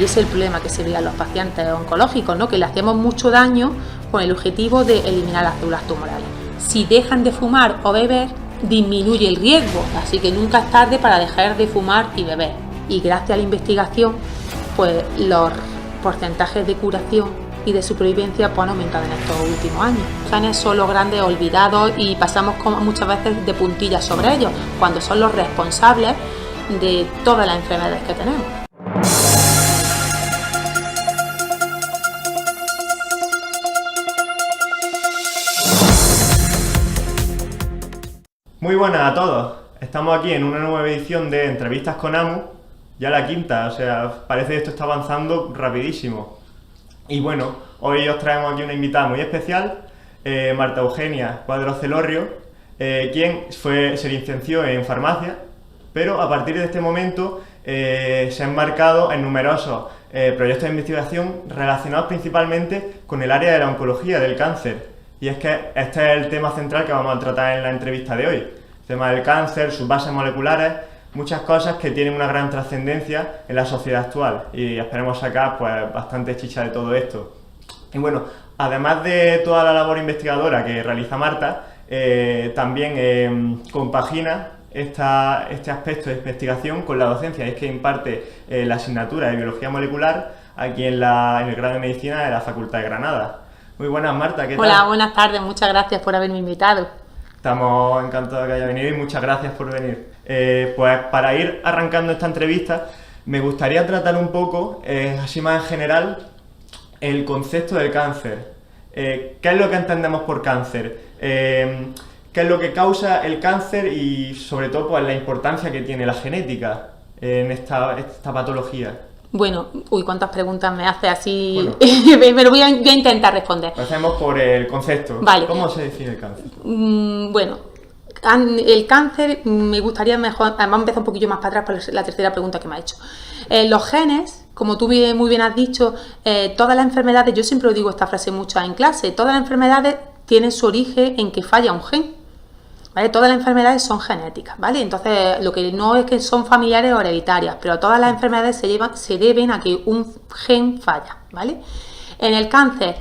Y ese es el problema que se ve a los pacientes oncológicos, ¿no? Que le hacemos mucho daño con el objetivo de eliminar las células tumorales. Si dejan de fumar o beber, disminuye el riesgo, así que nunca es tarde para dejar de fumar y beber. Y gracias a la investigación, pues los porcentajes de curación y de supervivencia pues, han aumentado en estos últimos años. Los genes son los grandes olvidados y pasamos muchas veces de puntillas sobre ellos, cuando son los responsables de todas las enfermedades que tenemos. Muy buenas a todos, estamos aquí en una nueva edición de Entrevistas con AMU, ya la quinta, o sea, parece que esto está avanzando rapidísimo. Y bueno, hoy os traemos aquí una invitada muy especial, Marta Eugenia Cuadro Celorrio, quien se licenció en farmacia, pero a partir de este momento se ha embarcado en numerosos proyectos de investigación relacionados principalmente con el área de la oncología, del cáncer. Y es que este es el tema central que vamos a tratar en la entrevista de hoy. El tema del cáncer, sus bases moleculares, muchas cosas que tienen una gran trascendencia en la sociedad actual. Y esperemos sacar pues, bastante chicha de todo esto. Y bueno, además de toda la labor investigadora que realiza Marta, también compagina este aspecto de investigación con la docencia. Es que imparte la asignatura de Biología Molecular aquí en el grado de Medicina de la Facultad de Granada. Muy buenas, Marta, ¿qué tal? Hola, buenas tardes, muchas gracias por haberme invitado. Estamos encantados de que haya venido y muchas gracias por venir. Pues para ir arrancando esta entrevista, me gustaría tratar un poco, así más en general, el concepto del cáncer. ¿Qué es lo que entendemos por cáncer? ¿Qué es lo que causa el cáncer y sobre todo pues, la importancia que tiene la genética en esta patología? Bueno, cuántas preguntas me hace así, bueno. Me lo voy a intentar responder. Empecemos por el concepto. Vale. ¿Cómo se define el cáncer? Bueno, el cáncer, me gustaría mejor, además empezar un poquillo más para atrás por la tercera pregunta que me ha hecho. Los genes, como tú muy bien has dicho, todas las enfermedades, yo siempre digo esta frase mucho en clase, todas las enfermedades tienen su origen en que falla un gen. ¿Vale? Todas las enfermedades son genéticas, ¿vale? Entonces, lo que no es que son familiares o hereditarias, pero todas las enfermedades se deben a que un gen falla, ¿vale? En el cáncer,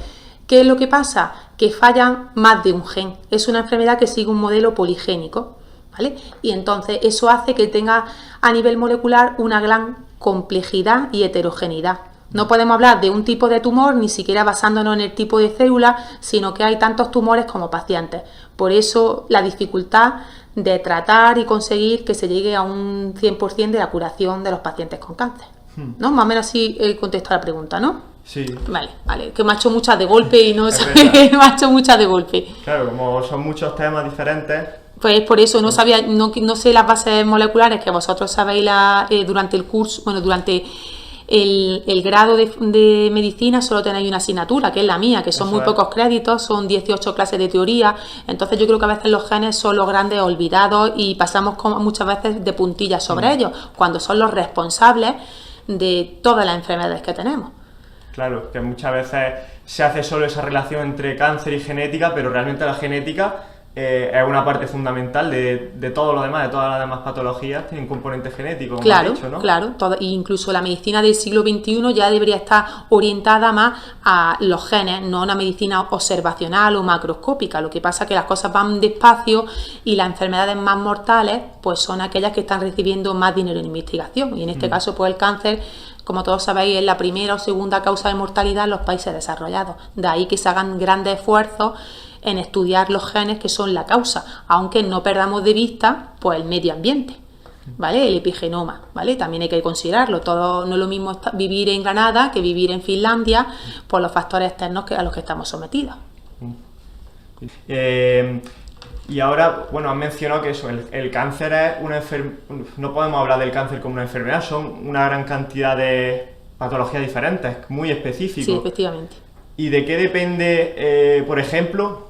¿qué es lo que pasa? Que fallan más de un gen. Es una enfermedad que sigue un modelo poligénico, ¿vale? Y entonces eso hace que tenga a nivel molecular una gran complejidad y heterogeneidad. No podemos hablar de un tipo de tumor ni siquiera basándonos en el tipo de célula, sino que hay tantos tumores como pacientes. Por eso la dificultad de tratar y conseguir que se llegue a un 100% de la curación de los pacientes con cáncer. ¿No? Más o menos así el contexto a la pregunta, ¿no? Sí. Vale, que me ha hecho muchas de golpe y no sabía que me ha hecho muchas de golpe. Claro, como son muchos temas diferentes. Pues por eso no sé las bases moleculares que vosotros sabéis durante el curso, bueno, durante el grado de medicina solo tenéis una asignatura, que es la mía, que son muy pocos créditos, son 18 clases de teoría, entonces yo creo que a veces los genes son los grandes olvidados y pasamos muchas veces de puntillas sobre ellos, cuando son los responsables de todas las enfermedades que tenemos. Claro, que muchas veces se hace solo esa relación entre cáncer y genética, pero realmente la genética es una parte fundamental de todo lo demás, de todas las demás patologías, tienen componente genético, como claro, has dicho, ¿no? Claro, incluso la medicina del siglo XXI ya debería estar orientada más a los genes, no a una medicina observacional o macroscópica. Lo que pasa es que las cosas van despacio y las enfermedades más mortales pues son aquellas que están recibiendo más dinero en investigación. Y en este caso, pues el cáncer, como todos sabéis, es la primera o segunda causa de mortalidad en los países desarrollados. De ahí que se hagan grandes esfuerzos en estudiar los genes que son la causa, aunque no perdamos de vista pues el medio ambiente, ¿vale? El epigenoma, ¿vale? También hay que considerarlo. Todo no es lo mismo vivir en Granada que vivir en Finlandia por los factores externos a los que estamos sometidos. Y ahora, bueno, has mencionado que eso, el cáncer es una enfermedad, no podemos hablar del cáncer como una enfermedad, son una gran cantidad de patologías diferentes, muy específicos. Sí, efectivamente. ¿Y de qué depende, por ejemplo,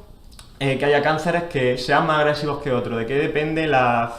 que haya cánceres que sean más agresivos que otros? ¿De qué dependen las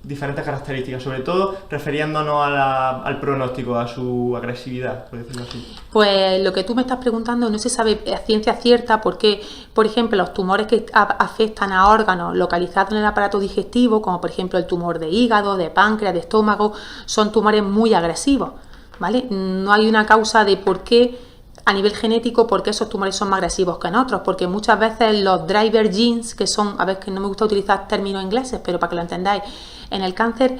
diferentes características? Sobre todo refiriéndonos al pronóstico, a su agresividad, por decirlo así. Pues lo que tú me estás preguntando no se sabe a ciencia cierta porque, por ejemplo, los tumores que afectan a órganos localizados en el aparato digestivo, como por ejemplo el tumor de hígado, de páncreas, de estómago, son tumores muy agresivos. ¿vale? No hay una causa de por qué, a nivel genético, por qué esos tumores son más agresivos que en otros, porque muchas veces los driver genes, que son, a ver, que no me gusta utilizar términos ingleses, pero para que lo entendáis, en el cáncer,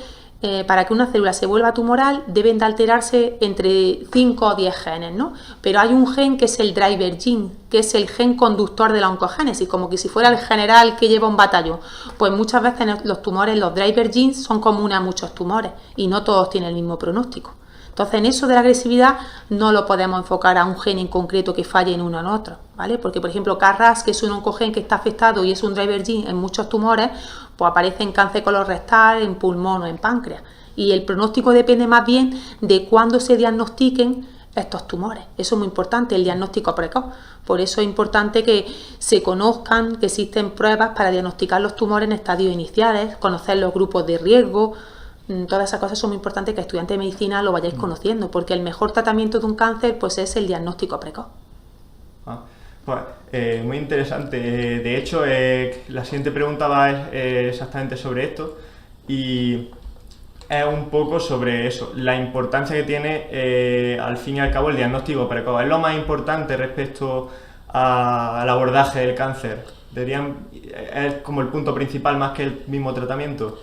para que una célula se vuelva tumoral deben de alterarse entre 5 o 10 genes, ¿no? Pero hay un gen que es el driver gene, que es el gen conductor de la oncogénesis, como que si fuera el general que lleva un batallón. Pues muchas veces los tumores, los driver genes, son comunes a muchos tumores y no todos tienen el mismo pronóstico. Entonces, en eso de la agresividad no lo podemos enfocar a un gen en concreto que falle en uno o en otro, ¿vale? Porque, por ejemplo, KRAS, que es un oncogen que está afectado y es un driver gene en muchos tumores, pues aparece en cáncer colorectal, en pulmón o en páncreas. Y el pronóstico depende más bien de cuándo se diagnostiquen estos tumores. Eso es muy importante, el diagnóstico precoz. Por eso es importante que se conozcan, que existen pruebas para diagnosticar los tumores en estadios iniciales, conocer los grupos de riesgo. Todas esas cosas son muy importantes que estudiantes de medicina lo vayáis conociendo, porque el mejor tratamiento de un cáncer pues es el diagnóstico precoz. Pues muy interesante. De hecho, la siguiente pregunta va exactamente sobre esto y es un poco sobre eso, la importancia que tiene al fin y al cabo el diagnóstico precoz. ¿Es lo más importante respecto al abordaje del cáncer? ¿Es como el punto principal más que el mismo tratamiento?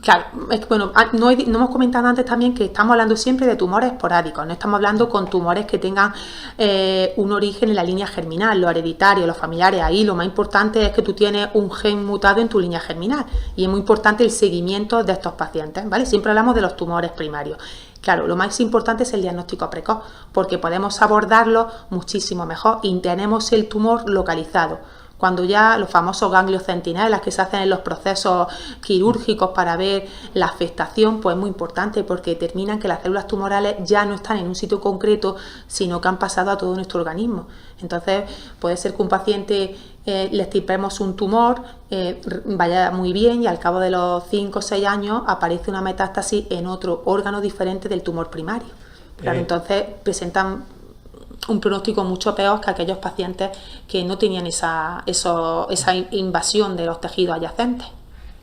Claro, es que, bueno, no hemos comentado antes también que estamos hablando siempre de tumores esporádicos, no estamos hablando con tumores que tengan un origen en la línea germinal, lo hereditario, los familiares. Ahí lo más importante es que tú tienes un gen mutado en tu línea germinal y es muy importante el seguimiento de estos pacientes, ¿vale? Siempre hablamos de los tumores primarios. Claro, lo más importante es el diagnóstico precoz, porque podemos abordarlo muchísimo mejor y tenemos el tumor localizado. Cuando ya los famosos ganglios centinelas que se hacen en los procesos quirúrgicos para ver la afectación, pues es muy importante porque determinan que las células tumorales ya no están en un sitio concreto, sino que han pasado a todo nuestro organismo. Entonces puede ser que un paciente le extirpemos un tumor, vaya muy bien y al cabo de los 5 o 6 años aparece una metástasis en otro órgano diferente del tumor primario. Claro, entonces presentan un pronóstico mucho peor que aquellos pacientes que no tenían esa invasión de los tejidos adyacentes.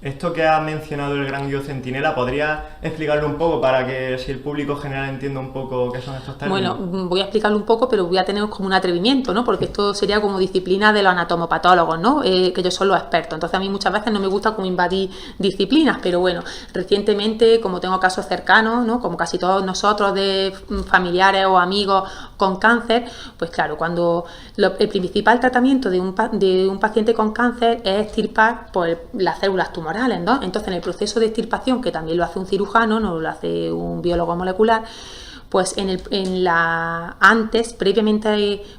Esto que ha mencionado el ganglio centinela, ¿podría explicarlo un poco para que si el público general entienda un poco qué son estos términos? Bueno, voy a explicarlo un poco, pero voy a tener como un atrevimiento, ¿no? Porque esto sería como disciplina de los anatomopatólogos, ¿no? Que ellos son los expertos. Entonces a mí muchas veces no me gusta como invadir disciplinas, pero bueno, recientemente, como tengo casos cercanos, ¿no? Como casi todos nosotros de familiares o amigos con cáncer, pues claro, cuando el principal tratamiento de un paciente con cáncer es extirpar pues, las células tumorales, ¿no? Entonces en el proceso de extirpación, que también lo hace un cirujano, no lo hace un biólogo molecular, pues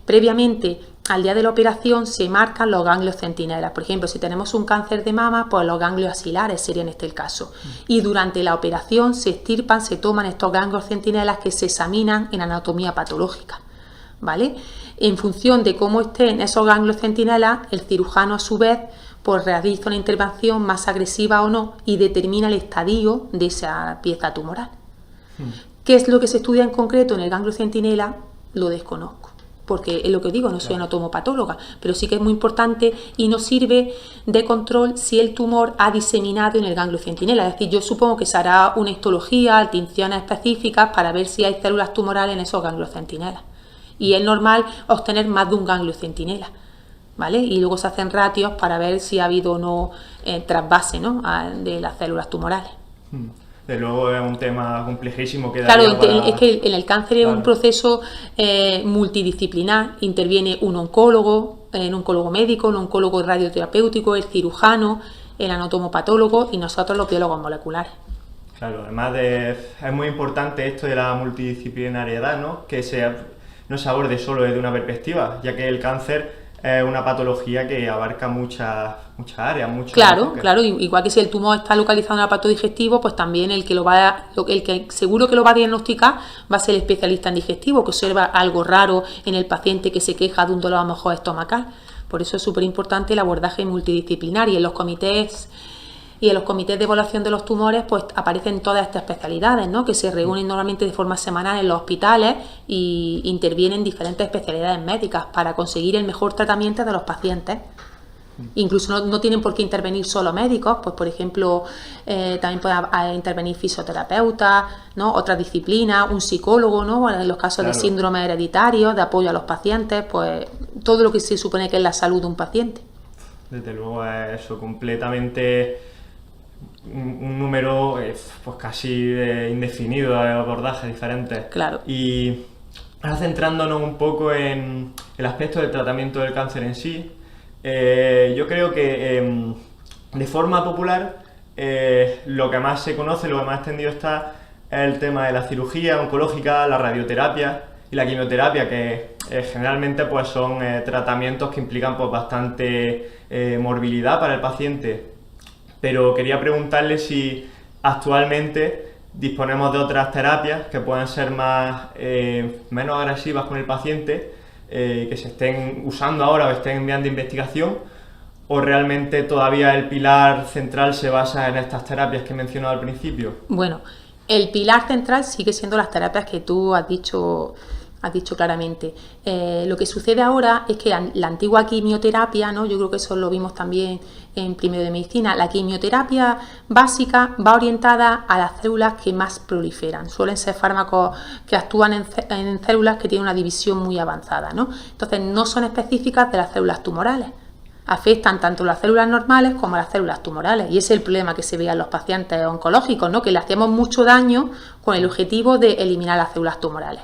previamente al día de la operación se marcan los ganglios centinelas. Por ejemplo, si tenemos un cáncer de mama, pues los ganglios axilares sería en este el caso. Y durante la operación se extirpan, se toman estos ganglios centinelas que se examinan en anatomía patológica, ¿vale? En función de cómo estén esos ganglios centinelas, el cirujano a su vez pues realiza una intervención más agresiva o no y determina el estadio de esa pieza tumoral. ¿Qué es lo que se estudia en concreto en el ganglio centinela? Lo desconozco, porque es lo que digo, no soy anatomopatóloga, pero sí que es muy importante y nos sirve de control si el tumor ha diseminado en el ganglio centinela. Es decir, yo supongo que se hará una histología, tinciones específicas para ver si hay células tumorales en esos ganglios centinelas. Y es normal obtener más de un ganglio centinela, ¿vale? Y luego se hacen ratios para ver si ha habido o no trasvase, ¿no? de las células tumorales. De luego es un tema complejísimo que claro, es que en el cáncer es un proceso multidisciplinar. Interviene un oncólogo médico, un oncólogo radioterapéutico, el cirujano, el anatomopatólogo y nosotros los biólogos moleculares. Claro, además es muy importante esto de la multidisciplinariedad, ¿no? Que no se aborde solo desde una perspectiva, ya que el cáncer es una patología que abarca muchas áreas, muchos Claro, igual que si el tumor está localizado en el aparato digestivo, pues también el que seguro que lo va a diagnosticar va a ser el especialista en digestivo, que observa algo raro en el paciente que se queja de un dolor a lo mejor estomacal. Por eso es súper importante el abordaje multidisciplinar y en los comités de evaluación de los tumores pues aparecen todas estas especialidades, ¿no? Que se reúnen normalmente de forma semanal en los hospitales y intervienen diferentes especialidades médicas para conseguir el mejor tratamiento de los pacientes. Incluso no tienen por qué intervenir solo médicos, pues por ejemplo, también puede intervenir fisioterapeutas, ¿no? Otras disciplinas, un psicólogo, ¿no? En los casos de síndrome hereditario, de apoyo a los pacientes, pues todo lo que se supone que es la salud de un paciente. Desde luego es eso, completamente un número pues casi indefinido de abordajes diferentes. Claro. Y ahora centrándonos un poco en el aspecto del tratamiento del cáncer en sí, yo creo que de forma popular lo que más se conoce, lo que más extendido está, es el tema de la cirugía oncológica, la radioterapia y la quimioterapia, que generalmente pues son tratamientos que implican pues bastante morbilidad para el paciente. Pero quería preguntarle si actualmente disponemos de otras terapias que puedan ser menos agresivas con el paciente, que se estén usando ahora o estén enviando investigación, o realmente todavía el pilar central se basa en estas terapias que he mencionado al principio. Bueno, el pilar central sigue siendo las terapias que tú has dicho claramente. Lo que sucede ahora es que la antigua quimioterapia, ¿no? Yo creo que eso lo vimos también en primero de medicina, la quimioterapia básica va orientada a las células que más proliferan. Suelen ser fármacos que actúan en células que tienen una división muy avanzada, ¿no? Entonces no son específicas de las células tumorales. Afectan tanto las células normales como las células tumorales, y ese es el problema que se ve en los pacientes oncológicos, ¿no? Que le hacemos mucho daño con el objetivo de eliminar las células tumorales.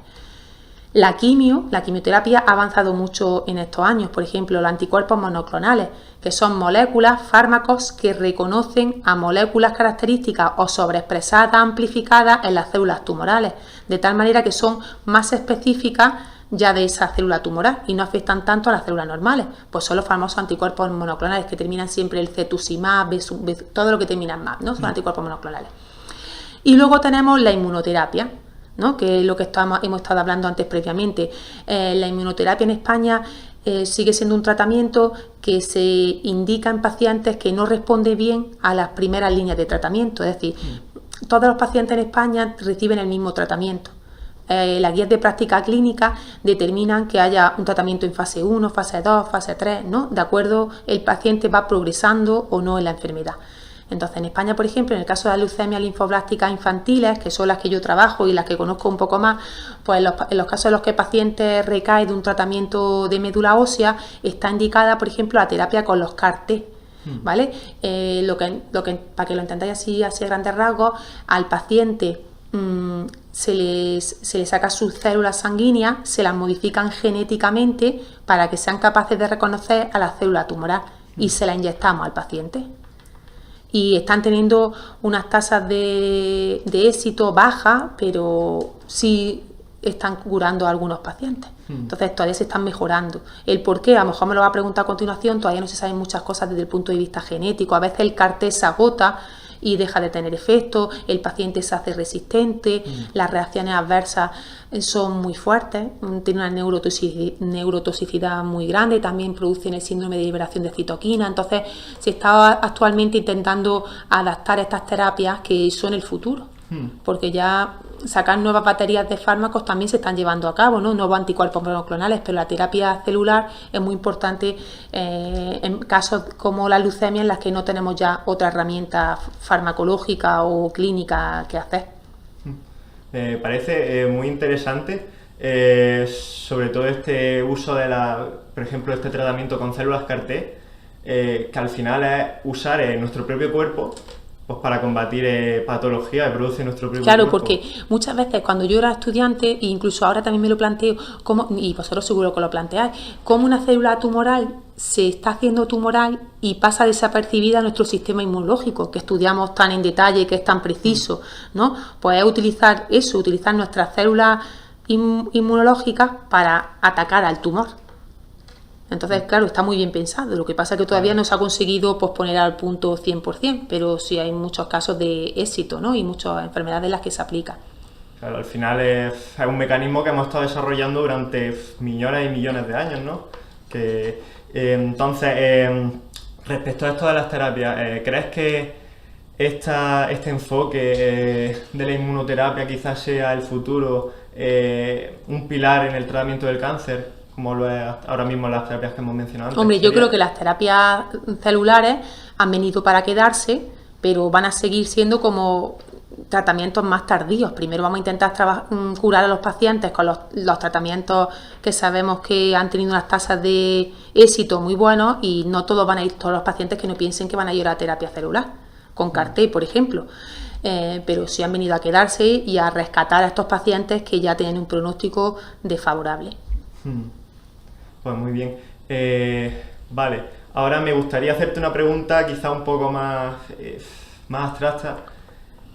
La quimioterapia ha avanzado mucho en estos años, por ejemplo, los anticuerpos monoclonales, que son moléculas, fármacos que reconocen a moléculas características o sobreexpresadas, amplificadas en las células tumorales, de tal manera que son más específicas ya de esa célula tumoral y no afectan tanto a las células normales. Pues son los famosos anticuerpos monoclonales que terminan siempre el cetuximab, todo lo que termina en mab, ¿no? Son anticuerpos monoclonales. Y luego tenemos la inmunoterapia, ¿no? Que es lo que hemos estado hablando antes previamente. La inmunoterapia en España sigue siendo un tratamiento que se indica en pacientes que no responde bien a las primeras líneas de tratamiento, es decir, todos los pacientes en España reciben el mismo tratamiento. Las guías de práctica clínica determinan que haya un tratamiento en fase 1, fase 2, fase 3, ¿no? De acuerdo, el paciente va progresando o no en la enfermedad. Entonces, en España, por ejemplo, en el caso de las leucemias linfoblásticas infantiles, que son las que yo trabajo y las que conozco un poco más, pues en los casos en los que el paciente recae de un tratamiento de médula ósea, está indicada, por ejemplo, la terapia con los CAR-T, ¿vale? Para que lo entendáis así a grandes rasgos, al paciente se le saca sus células sanguíneas, se las modifican genéticamente para que sean capaces de reconocer a la célula tumoral y se la inyectamos al paciente. Y están teniendo unas tasas de éxito bajas, pero sí están curando a algunos pacientes. Entonces todavía se están mejorando. El por qué, a lo mejor me lo va a preguntar a continuación, todavía no se saben muchas cosas desde el punto de vista genético. A veces el CAR-T se agota y deja de tener efecto, el paciente se hace resistente, las reacciones adversas son muy fuertes, tiene una neurotoxicidad muy grande, también producen el síndrome de liberación de citoquina. Entonces se está actualmente intentando adaptar estas terapias que son el futuro, porque ya sacar nuevas baterías de fármacos también se están llevando a cabo, ¿no? Nuevos anticuerpos monoclonales, pero la terapia celular es muy importante en casos como la leucemia, en las que no tenemos ya otra herramienta farmacológica o clínica que hacer. Me parece muy interesante, sobre todo este uso por ejemplo, este tratamiento con células CAR-T, que al final es usar nuestro propio cuerpo pues para combatir patologías que produce nuestro propio Claro, cuerpo. porque muchas veces cuando yo era estudiante, e incluso ahora también me lo planteo, y vosotros seguro que lo planteáis, cómo una célula tumoral se está haciendo tumoral y pasa desapercibida a nuestro sistema inmunológico, que estudiamos tan en detalle, que es tan preciso, ¿no? Pues es utilizar nuestras células inmunológicas para atacar al tumor. Entonces, claro, está muy bien pensado. Lo que pasa es que todavía no se ha conseguido poner al punto 100%, pero sí hay muchos casos de éxito, ¿no? Y muchas enfermedades en las que se aplica. Claro, al final es un mecanismo que hemos estado desarrollando durante millones y millones de años, ¿no? Entonces, respecto a esto de las terapias, ¿crees que este enfoque de la inmunoterapia quizás sea el futuro, un pilar en el tratamiento del cáncer? como lo es ahora mismo las terapias que hemos mencionado antes. Hombre, yo creo que las terapias celulares han venido para quedarse, pero van a seguir siendo como tratamientos más tardíos. Primero vamos a intentar curar a los pacientes con los tratamientos que sabemos que han tenido unas tasas de éxito muy buenos, y no todos van a ir, todos los pacientes que no piensen que van a ir a terapia celular, con CAR-T, por ejemplo. Pero sí han venido a quedarse y a rescatar a estos pacientes que ya tienen un pronóstico desfavorable. Pues muy bien. Vale, ahora me gustaría hacerte una pregunta quizá un poco más abstracta.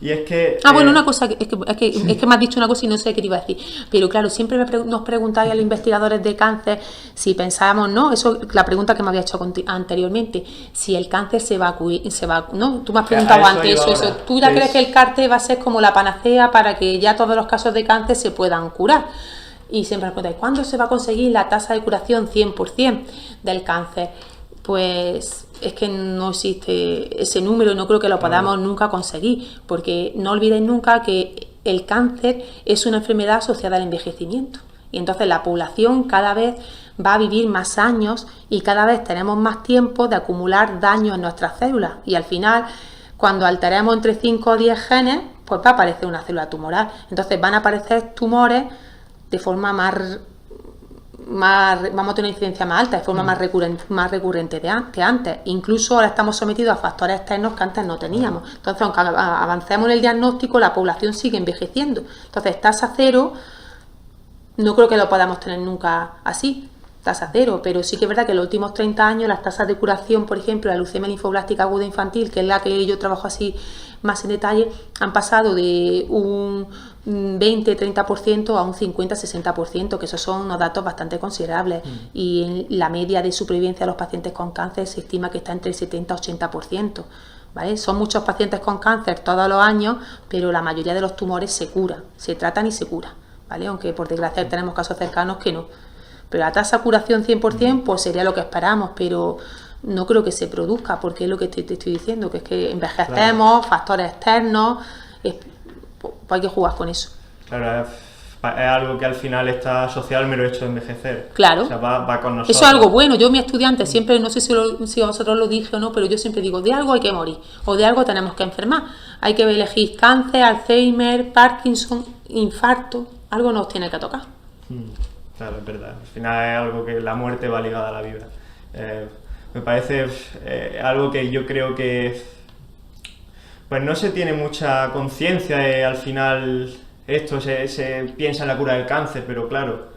Y es que... bueno, una cosa, es que me has dicho una cosa y no sé qué te iba a decir. Pero claro, siempre nos preguntáis a los investigadores de cáncer si pensábamos, ¿no? Eso, la pregunta que me había hecho anteriormente, si el cáncer se va, ¿no? Tú me has preguntado antes eso. ¿Tú ya crees que el CAR-T va a ser como la panacea para que ya todos los casos de cáncer se puedan curar? Y siempre me preguntáis, ¿cuándo se va a conseguir la tasa de curación 100% del cáncer? Pues es que no existe ese número, no creo que lo podamos nunca conseguir, porque no olvidéis nunca que el cáncer es una enfermedad asociada al envejecimiento, y entonces la población cada vez va a vivir más años y cada vez tenemos más tiempo de acumular daño en nuestras células, y al final, cuando alteremos entre 5 o 10 genes, pues va a aparecer una célula tumoral. Entonces van a aparecer tumores de forma más vamos a tener una incidencia más alta, de forma más recurrente que antes. Incluso ahora estamos sometidos a factores externos que antes no teníamos. Entonces, aunque avancemos en el diagnóstico, la población sigue envejeciendo. Entonces, tasa cero, no creo que lo podamos tener nunca así, tasa cero, pero sí que es verdad que en los últimos 30 años las tasas de curación, por ejemplo, la leucemia linfoblástica aguda infantil, que es la que yo trabajo así más en detalle, han pasado de un 20-30% a un 50-60%, que esos son unos datos bastante considerables. Y en la media de supervivencia de los pacientes con cáncer se estima que está entre el 70-80%. ¿Vale? Son muchos pacientes con cáncer todos los años, pero la mayoría de los tumores se curan, se tratan y se curan, ¿vale? Aunque por desgracia tenemos casos cercanos que no. Pero la tasa de curación 100% pues sería lo que esperamos, pero no creo que se produzca, porque es lo que te estoy diciendo, que es que envejecemos, factores externos, pues hay que jugar con eso. Claro, es algo que al final está asociado al mero hecho de envejecer. Claro. O sea, va con nosotros. Eso es algo bueno. Yo, mi estudiante, siempre, no sé si a vosotros lo dije o no, pero yo siempre digo, de algo hay que morir, o de algo tenemos que enfermar. Hay que elegir cáncer, Alzheimer, Parkinson, infarto, algo nos tiene que tocar. Claro, es verdad. Al final es algo que la muerte va ligada a la vida. Me parece algo que yo creo que pues no se tiene mucha conciencia. Al final esto se piensa en la cura del cáncer, pero claro,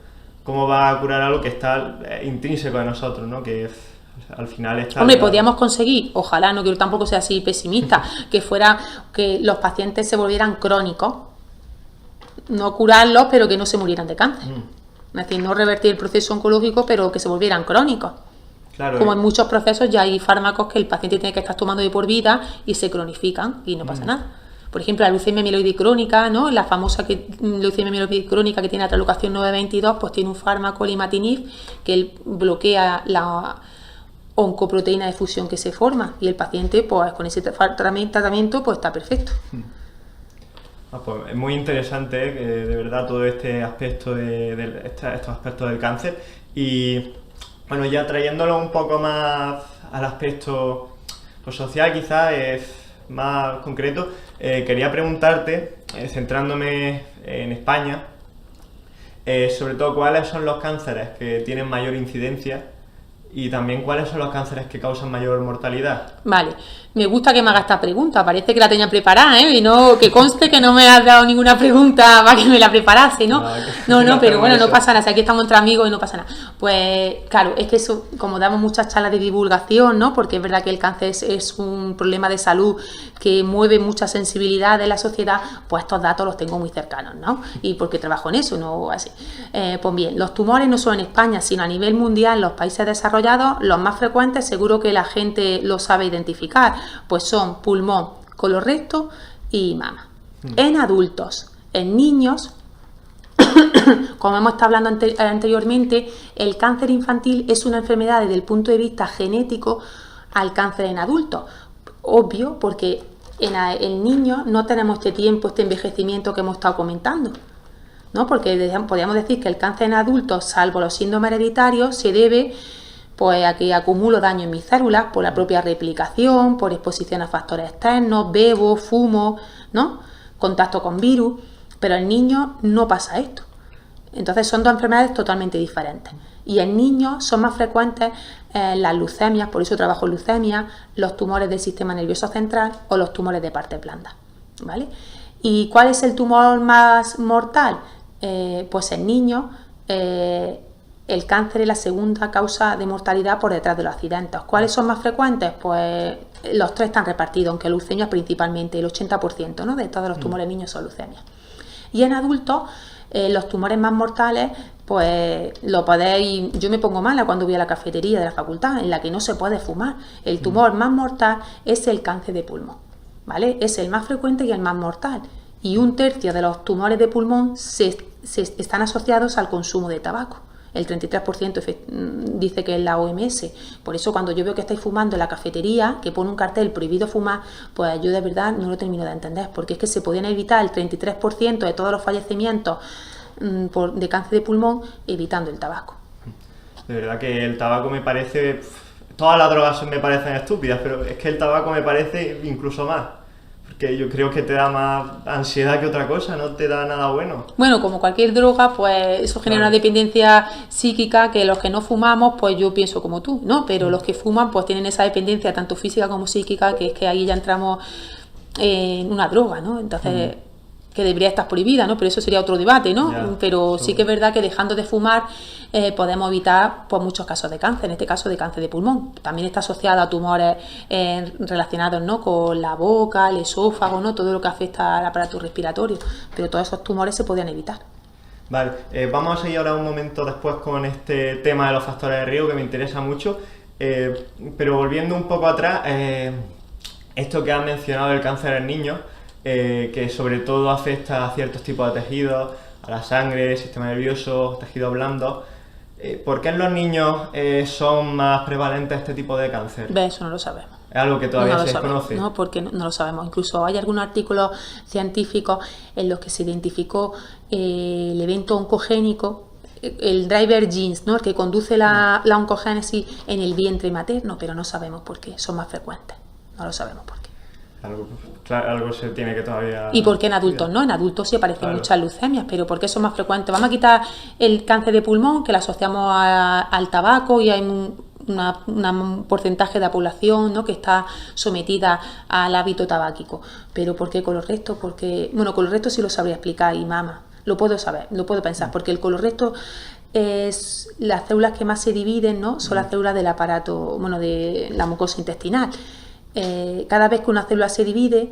¿cómo va a curar algo que está intrínseco de nosotros, ¿no? Que al final está... Hombre, podríamos conseguir, ojalá, no quiero tampoco ser así pesimista, que los pacientes se volvieran crónicos, no curarlos, pero que no se murieran de cáncer. Es decir, no revertir el proceso oncológico, pero que se volvieran crónicos. Claro, como en muchos procesos ya hay fármacos que el paciente tiene que estar tomando de por vida y se cronifican y no pasa nada. Por ejemplo, la leucemia mieloide crónica, ¿no? La famosa leucemia mieloide crónica que tiene la translocación 922, pues tiene un fármaco, el imatinib, que bloquea la oncoproteína de fusión que se forma, y el paciente, pues con ese tratamiento, pues está perfecto. Pues es muy interesante, de verdad, todo este aspecto estos aspectos del cáncer. Y bueno, ya trayéndolo un poco más al aspecto pues, social, quizás es más concreto, quería preguntarte, centrándome en España, sobre todo cuáles son los cánceres que tienen mayor incidencia y también cuáles son los cánceres que causan mayor mortalidad. Vale, me gusta que me haga esta pregunta, parece que la tenía preparada, y no, que conste que no me has dado ninguna pregunta para que me la preparase, ¿no? No, pero bueno, no pasa nada, si aquí estamos entre amigos y no pasa nada. Pues claro, es que eso, como damos muchas charlas de divulgación, ¿no? Porque es verdad que el cáncer es un problema de salud que mueve mucha sensibilidad de la sociedad, pues estos datos los tengo muy cercanos, ¿no? Y porque trabajo en eso, no así. Pues bien, los tumores no solo en España, sino a nivel mundial, en los países desarrollados, los más frecuentes, seguro que la gente lo sabe identificar, pues son pulmón, colorecto y mama. En adultos, en niños, como hemos estado hablando anteriormente, el cáncer infantil es una enfermedad desde el punto de vista genético al cáncer en adultos. Obvio, porque en niños no tenemos este tiempo, este envejecimiento que hemos estado comentando. ¿no? Porque podríamos decir que el cáncer en adultos, salvo los síndromes hereditarios, se debe pues a que acumulo daño en mis células por la propia replicación, por exposición a factores externos, bebo, fumo, ¿no? Contacto con virus, pero en niños no pasa esto. Entonces son dos enfermedades totalmente diferentes. Y en niños son más frecuentes las leucemias, por eso trabajo leucemia, los tumores del sistema nervioso central o los tumores de partes blandas, ¿vale? ¿Y cuál es el tumor más mortal? Pues en niños el cáncer es la segunda causa de mortalidad por detrás de los accidentes. ¿Cuáles son más frecuentes? Pues los tres están repartidos, aunque leucemia principalmente, el 80%, ¿no? De todos los tumores en niños son leucemias. Y en adultos, los tumores más mortales, pues lo podéis... Yo me pongo mala cuando voy a la cafetería de la facultad, en la que no se puede fumar. El tumor más mortal es el cáncer de pulmón, ¿vale? Es el más frecuente y el más mortal. Y 1/3 de los tumores de pulmón se están asociados al consumo de tabaco. El 33% dice que es la OMS. Por eso cuando yo veo que estáis fumando en la cafetería, que pone un cartel prohibido fumar, pues yo de verdad no lo termino de entender, porque es que se podían evitar el 33% de todos los fallecimientos de cáncer de pulmón evitando el tabaco. De verdad que el tabaco me parece... Todas las drogas me parecen estúpidas, pero es que el tabaco me parece incluso más. Que yo creo que te da más ansiedad que otra cosa, no te da nada bueno. Bueno, como cualquier droga, pues eso genera una dependencia psíquica que los que no fumamos, pues yo pienso como tú, ¿no? Pero los que fuman, pues tienen esa dependencia tanto física como psíquica, que es que ahí ya entramos en una droga, ¿no? Entonces, que debería estar prohibida, ¿no? Pero eso sería otro debate, ¿no? Ya, pero sí que es verdad que dejando de fumar podemos evitar pues muchos casos de cáncer, en este caso de cáncer de pulmón. También está asociado a tumores relacionados, ¿no? Con la boca, el esófago, ¿no? Todo lo que afecta al aparato respiratorio, pero todos esos tumores se podían evitar. Vale, vamos a seguir ahora un momento después con este tema de los factores de riesgo que me interesa mucho, pero volviendo un poco atrás, esto que has mencionado del cáncer en niños, que sobre todo afecta a ciertos tipos de tejidos, a la sangre, sistema nervioso, tejidos blandos. ¿Por qué en los niños son más prevalentes este tipo de cáncer? Eso no lo sabemos. Es algo que todavía no se sabemos, desconoce. No, porque no lo sabemos. Incluso hay algunos artículos científicos en los que se identificó el evento oncogénico, el driver genes, ¿no? El que conduce la oncogénesis en el vientre materno, pero no sabemos por qué, son más frecuentes. No lo sabemos por qué. Algo se tiene que todavía... ¿Y por qué en adultos no? En adultos sí aparecen muchas leucemias, pero ¿por qué son más frecuentes? Vamos a quitar el cáncer de pulmón, que lo asociamos al tabaco, y hay un porcentaje de la población, ¿no? Que está sometida al hábito tabáquico. ¿Pero por qué colorecto? Porque, bueno, colorecto sí lo sabría explicar, y mama, lo puedo saber, lo puedo pensar, porque el colorecto es las células que más se dividen, ¿no? Son las células del aparato, bueno, de la mucosa intestinal. Cada vez que una célula se divide,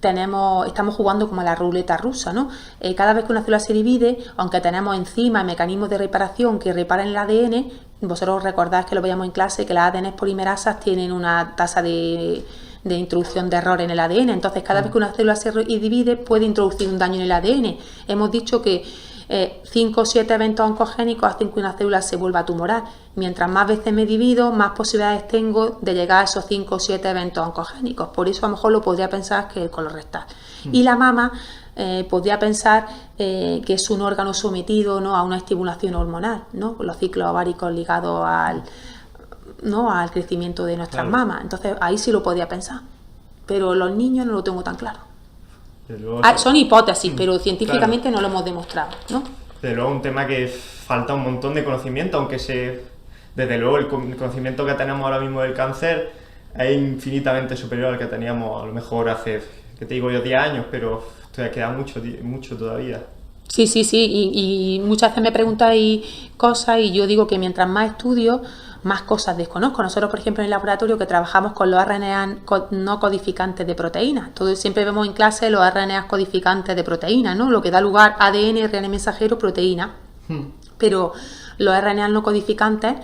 estamos jugando como a la ruleta rusa, ¿no? Cada vez que una célula se divide, aunque tenemos enzimas, mecanismos de reparación que reparan el ADN, vosotros recordáis que lo veíamos en clase, que las ADN polimerasas tienen una tasa de introducción de error en el ADN, entonces cada vez que una célula se divide puede introducir un daño en el ADN. Hemos dicho que 5 o 7 eventos oncogénicos hacen que una célula se vuelva tumoral. Mientras más veces me divido, más posibilidades tengo de llegar a esos 5 o 7 eventos oncogénicos. Por eso a lo mejor lo podría pensar que el colorectal. Y la mama podría pensar que es un órgano sometido, ¿no? A una estimulación hormonal, ¿no? Los ciclos ováricos ligados al crecimiento de nuestras mamas. Entonces ahí sí lo podría pensar. Pero los niños no lo tengo tan claro. Son hipótesis, pero científicamente no lo hemos demostrado, ¿no? Desde luego un tema que falta un montón de conocimiento, aunque desde luego el conocimiento que tenemos ahora mismo del cáncer es infinitamente superior al que teníamos a lo mejor hace, que te digo yo, 10 años, pero todavía queda mucho todavía. Sí, y muchas veces me preguntáis cosas y yo digo que mientras más estudio, más cosas desconozco. Nosotros, por ejemplo, en el laboratorio que trabajamos con los RNA no codificantes de proteínas. Siempre vemos en clase los RNA codificantes de proteínas, ¿no? Lo que da lugar a ADN, RNA mensajero, proteína. Pero los RNA no codificantes,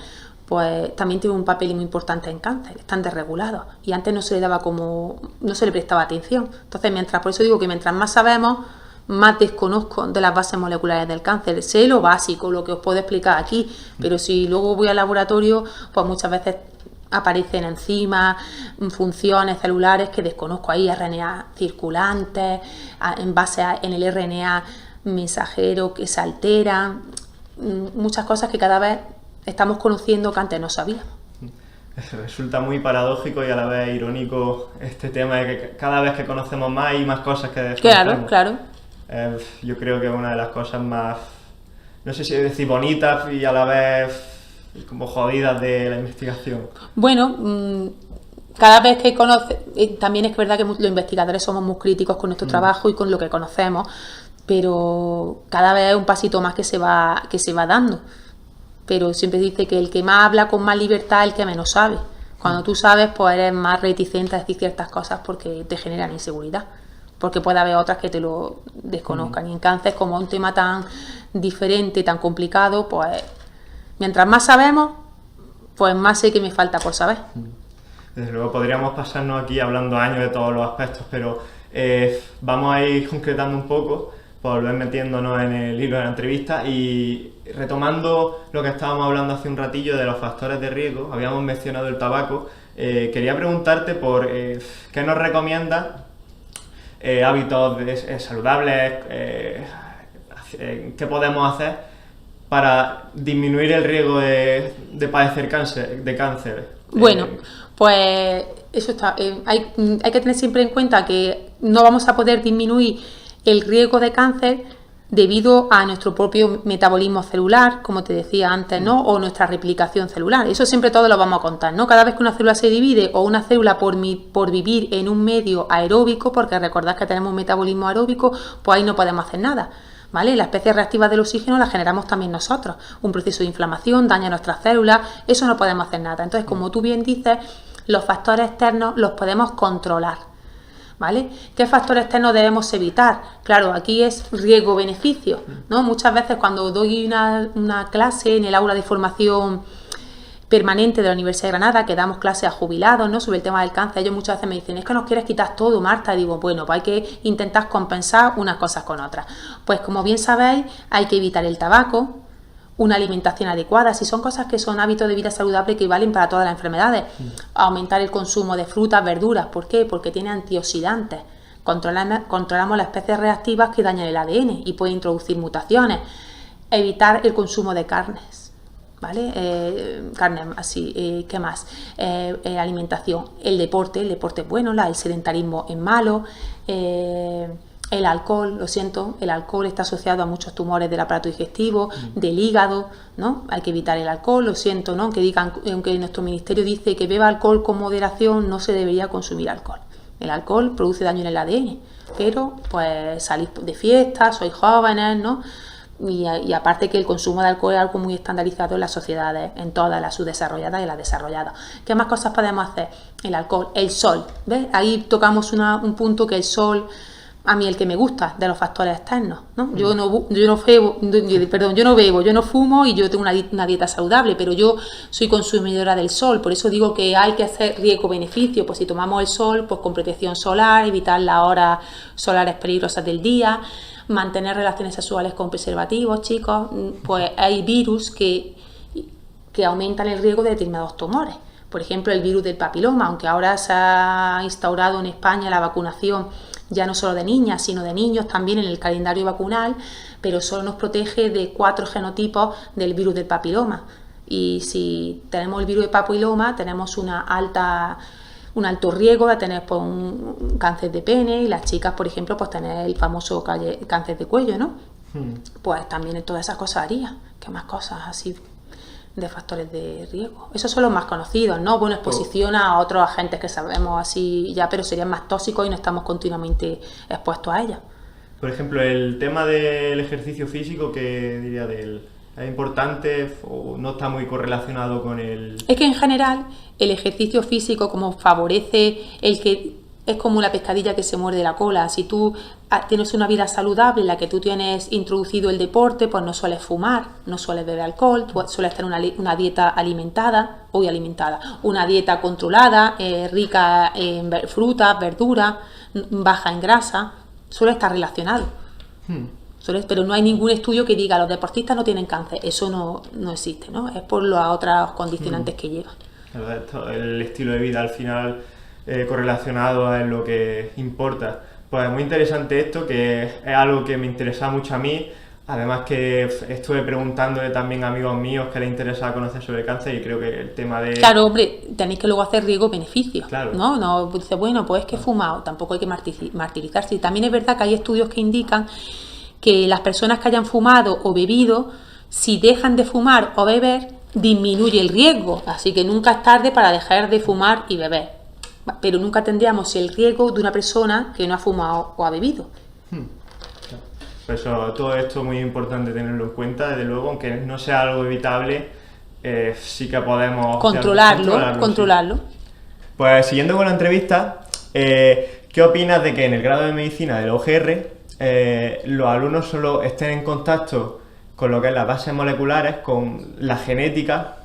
pues también tienen un papel muy importante en cáncer, están desregulados. Y antes no se le prestaba atención. Entonces, por eso digo que mientras más sabemos, más desconozco de las bases moleculares del cáncer. Sé lo básico, lo que os puedo explicar aquí, pero si luego voy al laboratorio, pues muchas veces aparecen enzimas, funciones celulares que desconozco ahí, RNA circulantes, en base en el RNA mensajeros que se alteran, muchas cosas que cada vez estamos conociendo que antes no sabíamos. Resulta muy paradójico y a la vez irónico este tema de que cada vez que conocemos más hay más cosas que desconocemos. Claro. Yo creo que es una de las cosas más, no sé si decir bonitas y a la vez como jodidas de la investigación. Bueno, cada vez que conoces, también es verdad que los investigadores somos muy críticos con nuestro trabajo y con lo que conocemos, pero cada vez es un pasito más que se va dando. Pero siempre dice que el que más habla con más libertad es el que menos sabe. Cuando tú sabes, pues eres más reticente a decir ciertas cosas porque te generan inseguridad. Porque puede haber otras que te lo desconozcan. Y en cáncer, como es un tema tan diferente, tan complicado, pues mientras más sabemos, pues más sé que me falta por saber. Desde luego podríamos pasarnos aquí hablando años de todos los aspectos, pero vamos a ir concretando un poco, por volver metiéndonos en el hilo de la entrevista y retomando lo que estábamos hablando hace un ratillo de los factores de riesgo. Habíamos mencionado el tabaco. Quería preguntarte por qué nos recomiendas hábitos saludables, qué podemos hacer para disminuir el riesgo de padecer cáncer. Bueno, pues eso está. Hay que tener siempre en cuenta que no vamos a poder disminuir el riesgo de cáncer debido a nuestro propio metabolismo celular, como te decía antes, ¿no? O nuestra replicación celular. Eso siempre todo lo vamos a contar, ¿no? Cada vez que una célula se divide o una célula por vivir en un medio aeróbico, porque recordad que tenemos un metabolismo aeróbico, pues ahí no podemos hacer nada, ¿vale? La especie reactiva del oxígeno la generamos también nosotros. Un proceso de inflamación daña nuestras células, eso no podemos hacer nada. Entonces, como tú bien dices, los factores externos los podemos controlar, ¿vale? ¿Qué factores externos debemos evitar? Claro, aquí es riesgo-beneficio, ¿no? Muchas veces cuando doy una clase en el aula de formación permanente de la Universidad de Granada, que damos clases a jubilados, ¿no? Sobre el tema del cáncer, ellos muchas veces me dicen, es que nos quieres quitar todo, Marta. Y digo, bueno, pues hay que intentar compensar unas cosas con otras. Pues como bien sabéis, hay que evitar el tabaco, una alimentación adecuada, si son cosas que son hábitos de vida saludable que valen para todas las enfermedades. Aumentar el consumo de frutas, verduras, ¿por qué? Porque tiene antioxidantes. Controlamos las especies reactivas que dañan el ADN y pueden introducir mutaciones. Evitar el consumo de carnes, ¿vale? Carnes así, ¿qué más? Alimentación, el deporte es bueno, el sedentarismo es malo. El alcohol, lo siento, el alcohol está asociado a muchos tumores del aparato digestivo, del hígado, ¿no? Hay que evitar el alcohol, lo siento, ¿no? Aunque nuestro ministerio dice que beba alcohol con moderación, no se debería consumir alcohol. El alcohol produce daño en el ADN, pero pues salís de fiesta, sois jóvenes, ¿no? Y aparte que el consumo de alcohol es algo muy estandarizado en las sociedades, en todas las subdesarrolladas y las desarrolladas. ¿Qué más cosas podemos hacer? El alcohol, el sol, ¿ves? Ahí tocamos un punto que el sol, a mí el que me gusta de los factores externos, ¿no? Yo no bebo, yo no fumo y yo tengo una dieta saludable, pero yo soy consumidora del sol, por eso digo que hay que hacer riesgo-beneficio. Pues si tomamos el sol, pues con protección solar, evitar las horas solares peligrosas del día, mantener relaciones sexuales con preservativos, chicos, pues hay virus que aumentan el riesgo de determinados tumores. Por ejemplo, el virus del papiloma, aunque ahora se ha instaurado en España la vacunación ya no solo de niñas, sino de niños también en el calendario vacunal, pero solo nos protege de 4 genotipos del virus del papiloma. Y si tenemos el virus del papiloma, tenemos un alto riesgo de tener pues, un cáncer de pene, y las chicas, por ejemplo, pues tener el famoso cáncer de cuello, ¿no? Pues también todas esas cosas haría. ¿Qué más cosas así de factores de riesgo? Esos son los más conocidos, ¿no? Bueno, exposición a otros agentes que sabemos así ya, pero serían más tóxicos y no estamos continuamente expuestos a ellos. Por ejemplo, el tema del ejercicio físico, ¿qué diría de él? ¿Es importante o no está muy correlacionado con el...? Es que en general el ejercicio físico como favorece el que... Es como la pescadilla que se muerde la cola. Si tú tienes una vida saludable en la que tú tienes introducido el deporte, pues no sueles fumar, no sueles beber alcohol, tú sueles tener una dieta una dieta controlada, rica en frutas, verduras, baja en grasa, suele estar relacionado. Pero no hay ningún estudio que diga los deportistas no tienen cáncer. Eso no existe, ¿no? Es por los otros condicionantes que llevan. El estilo de vida al final... correlacionado es lo que importa. Pues muy interesante esto, que es algo que me interesa mucho a mí. Además que estuve preguntándole también a amigos míos que les interesa conocer sobre el cáncer y creo que el tema de... Claro, hombre, tenéis que luego hacer riesgo-beneficio, Claro. ¿no? No dices, bueno, pues es que he fumado, tampoco hay que martirizarse. Y también es verdad que hay estudios que indican que las personas que hayan fumado o bebido, si dejan de fumar o beber, disminuye el riesgo. Así que nunca es tarde para dejar de fumar y beber. Pero nunca tendríamos el riesgo de una persona que no ha fumado o ha bebido. Por eso todo esto es muy importante tenerlo en cuenta, desde luego, aunque no sea algo evitable, sí que podemos... Controlarlo. Sí. Pues siguiendo con la entrevista, ¿qué opinas de que en el grado de medicina del OGR los alumnos solo estén en contacto con lo que es las bases moleculares, con la genética,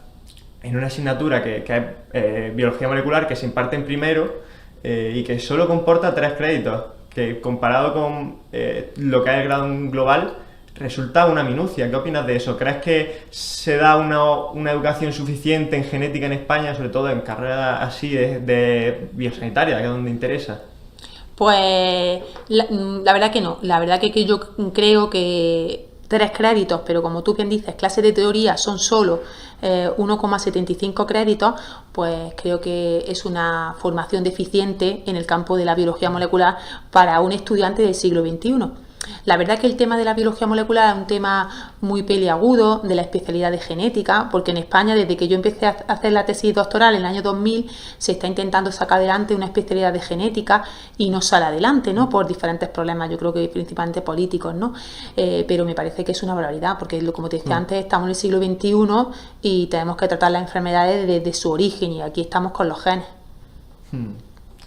en una asignatura que es biología molecular, que se imparte en primero y que solo comporta 3 créditos? Que comparado con lo que es el grado global, resulta una minucia. ¿Qué opinas de eso? ¿Crees que se da una educación suficiente en genética en España, sobre todo en carreras así de biosanitaria, que es donde interesa? Pues la verdad que no. La verdad que yo creo que 3 créditos, pero como tú bien dices, clases de teoría son solo 1,75 créditos, pues creo que es una formación deficiente en el campo de la biología molecular para un estudiante del siglo XXI. La verdad que el tema de la biología molecular es un tema muy peliagudo de la especialidad de genética, porque en España, desde que yo empecé a hacer la tesis doctoral en el año 2000, se está intentando sacar adelante una especialidad de genética y no sale adelante, ¿no? Por diferentes problemas, yo creo que principalmente políticos, ¿no? Pero me parece que es una barbaridad, porque como te decía antes, estamos en el siglo XXI y tenemos que tratar las enfermedades desde su origen, y aquí estamos con los genes.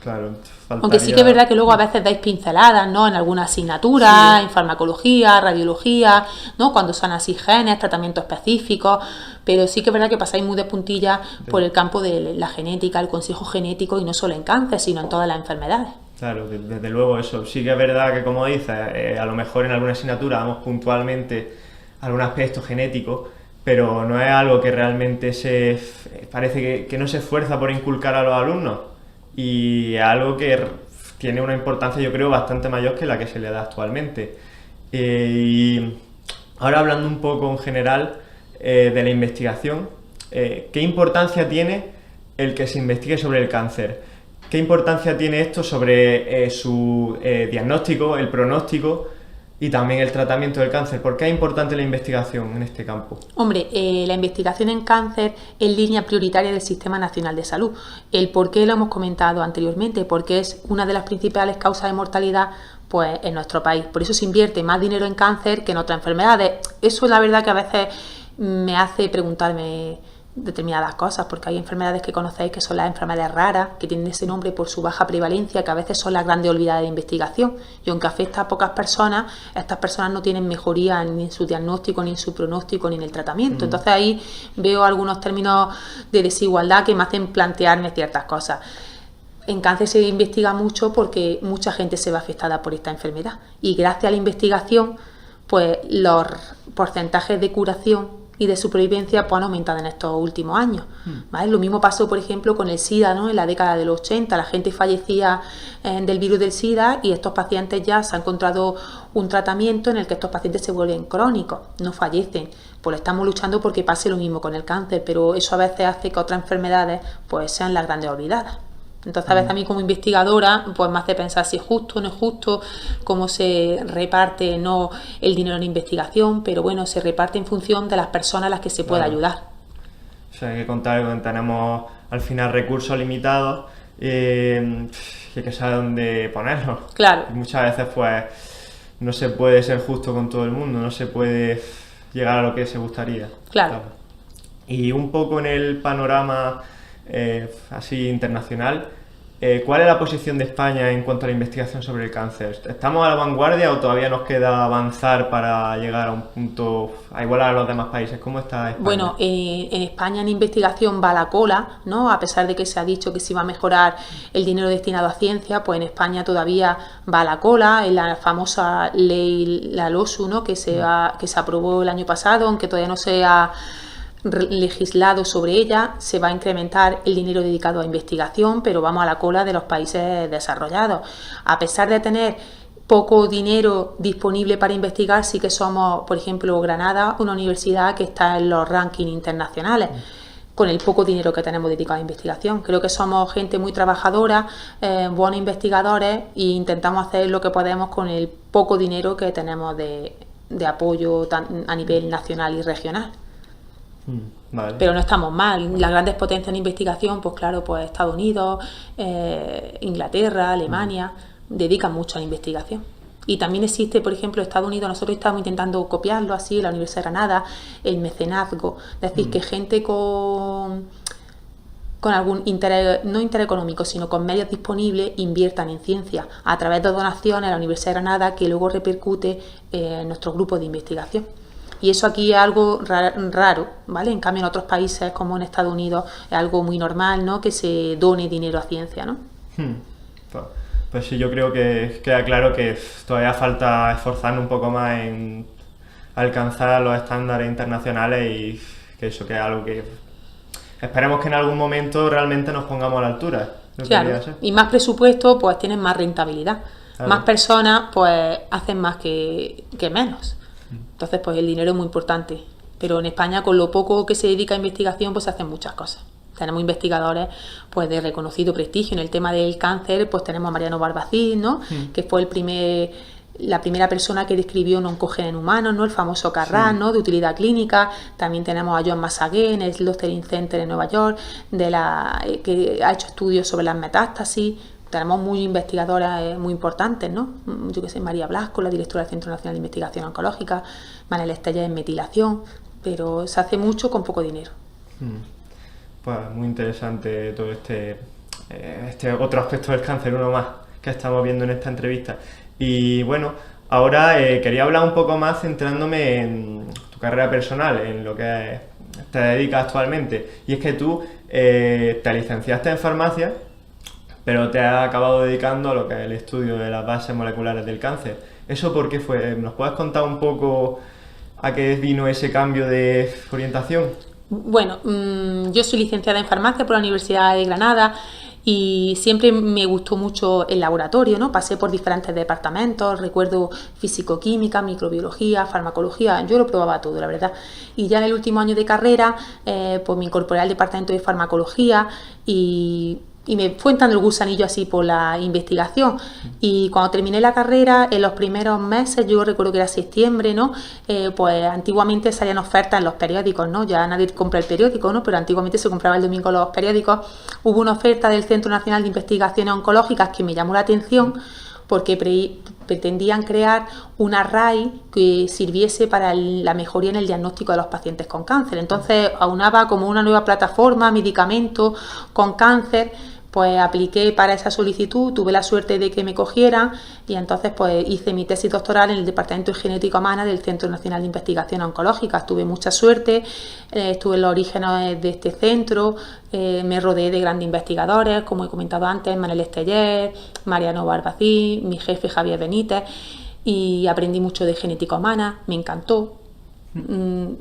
Claro, aunque sí que es verdad que luego a veces dais pinceladas, ¿no? En alguna asignatura, sí, en farmacología, radiología, ¿no? Cuando son así genes, tratamientos específicos, pero sí que es verdad que pasáis muy de puntilla por el campo de la genética, el consejo genético, y no solo en cáncer, sino en todas las enfermedades. Claro, desde luego eso. Sí que es verdad que, como dices, a lo mejor en alguna asignatura damos puntualmente algún aspecto genético, pero no es algo que realmente parece que no se esfuerza por inculcar a los alumnos. Y es algo que tiene una importancia, yo creo, bastante mayor que la que se le da actualmente. Y ahora, hablando un poco en general de la investigación, ¿qué importancia tiene el que se investigue sobre el cáncer? ¿Qué importancia tiene esto sobre su diagnóstico, el pronóstico y también el tratamiento del cáncer? ¿Por qué es importante la investigación en este campo? Hombre, la investigación en cáncer es línea prioritaria del Sistema Nacional de Salud. El por qué lo hemos comentado anteriormente, porque es una de las principales causas de mortalidad, pues, en nuestro país. Por eso se invierte más dinero en cáncer que en otras enfermedades. Eso, la verdad, que a veces me hace preguntarme determinadas cosas, porque hay enfermedades que conocéis que son las enfermedades raras, que tienen ese nombre por su baja prevalencia, que a veces son las grandes olvidadas de investigación, y aunque afecta a pocas personas, estas personas no tienen mejoría ni en su diagnóstico, ni en su pronóstico, ni en el tratamiento. Entonces ahí veo algunos términos de desigualdad que me hacen plantearme ciertas cosas. En cáncer se investiga mucho porque mucha gente se ve afectada por esta enfermedad, y gracias a la investigación, pues los porcentajes de curación y de supervivencia pues han aumentado en estos últimos años, ¿vale? Lo mismo pasó, por ejemplo, con el SIDA, ¿no? En la década de los 80, la gente fallecía del virus del SIDA, y estos pacientes ya se ha encontrado un tratamiento en el que estos pacientes se vuelven crónicos, no fallecen. Pues estamos luchando porque pase lo mismo con el cáncer, pero eso a veces hace que otras enfermedades pues sean las grandes olvidadas. Entonces a veces a mí, como investigadora, pues me hace pensar si es justo o no es justo, cómo se reparte no el dinero en investigación, pero bueno, se reparte en función de las personas a las que se puede ayudar. O sea, hay que contar que tenemos al final recursos limitados y hay que saber dónde ponerlos. Claro. Y muchas veces pues no se puede ser justo con todo el mundo, no se puede llegar a lo que se gustaría. Claro. Y un poco en el panorama así internacional, ¿cuál es la posición de España en cuanto a la investigación sobre el cáncer? ¿Estamos a la vanguardia o todavía nos queda avanzar para llegar a un punto a igualar a los demás países? ¿Cómo está España? Bueno, en España en investigación va a la cola, ¿no? A pesar de que se ha dicho que se iba a mejorar el dinero destinado a ciencia, pues en España todavía va a la cola. En la famosa ley, la LOSU, ¿no? Que se aprobó el año pasado, aunque todavía no se ha legislado sobre ella, se va a incrementar el dinero dedicado a investigación, pero vamos a la cola de los países desarrollados. A pesar de tener poco dinero disponible para investigar, sí que somos, por ejemplo, Granada, una universidad que está en los rankings internacionales, con el poco dinero que tenemos dedicado a investigación. Creo que somos gente muy trabajadora, buenos investigadores, e intentamos hacer lo que podemos con el poco dinero que tenemos de apoyo a nivel nacional y regional. Vale. Pero no estamos mal. Las grandes potencias en investigación, pues claro, pues Estados Unidos, Inglaterra, Alemania, dedican mucho a la investigación. Y también existe, por ejemplo, Estados Unidos, nosotros estamos intentando copiarlo así, la Universidad de Granada, el mecenazgo, es decir, que gente con algún interés, no interés económico, sino con medios disponibles, inviertan en ciencia a través de donaciones a la Universidad de Granada, que luego repercute en nuestros grupos de investigación. Y eso aquí es algo raro, ¿vale? En cambio, en otros países, como en Estados Unidos, es algo muy normal, ¿no? Que se done dinero a ciencia, ¿no? Pues sí, yo creo que queda claro que todavía falta esforzarnos un poco más en alcanzar los estándares internacionales y que eso que es algo que esperemos que en algún momento realmente nos pongamos a la altura. Claro, y más presupuesto, pues tienen más rentabilidad. Claro. Más personas, pues hacen más que menos. Entonces, pues el dinero es muy importante. Pero en España, con lo poco que se dedica a investigación, pues se hacen muchas cosas. Tenemos investigadores pues de reconocido prestigio. En el tema del cáncer, pues tenemos a Mariano Barbacín, ¿no? Que fue la primera persona que describió un oncógeno en humanos, ¿no? El famoso CARRAS, ¿no? De utilidad clínica. También tenemos a John Massagué en el Lothering Center en Nueva York, que ha hecho estudios sobre las metástasis. Tenemos muy investigadoras muy importantes, ¿no? Yo que sé, María Blasco, la directora del Centro Nacional de Investigación Oncológica, Manel Estella en metilación, pero se hace mucho con poco dinero. Pues muy interesante todo este otro aspecto del cáncer, uno más que estamos viendo en esta entrevista. Y bueno, ahora quería hablar un poco más centrándome en tu carrera personal, en lo que te dedicas actualmente. Y es que tú te licenciaste en farmacia, pero te has acabado dedicando a lo que es el estudio de las bases moleculares del cáncer. ¿Eso por qué fue? ¿Nos puedes contar un poco a qué vino ese cambio de orientación? Bueno, yo soy licenciada en farmacia por la Universidad de Granada y siempre me gustó mucho el laboratorio, ¿no? Pasé por diferentes departamentos, recuerdo físico-química, microbiología, farmacología, yo lo probaba todo, la verdad. Y ya en el último año de carrera, pues me incorporé al departamento de farmacología y me fue entrando el gusanillo así por la investigación. Y cuando terminé la carrera, en los primeros meses, yo recuerdo que era septiembre, ¿no? Pues antiguamente salían ofertas en los periódicos, ¿no? Ya nadie compra el periódico, ¿no? Pero antiguamente se compraba el domingo los periódicos. Hubo una oferta del Centro Nacional de Investigaciones Oncológicas que me llamó la atención porque pretendían crear una RAI que sirviese para la mejoría en el diagnóstico de los pacientes con cáncer. Entonces aunaba como una nueva plataforma, medicamentos con cáncer. Pues apliqué para esa solicitud, tuve la suerte de que me cogieran y entonces pues hice mi tesis doctoral en el Departamento de Genética Humana del Centro Nacional de Investigación Oncológica. Tuve mucha suerte, estuve en los orígenes de este centro, me rodeé de grandes investigadores, como he comentado antes, Manel Esteller, Mariano Barbacín, mi jefe Javier Benítez, y aprendí mucho de genética humana, me encantó.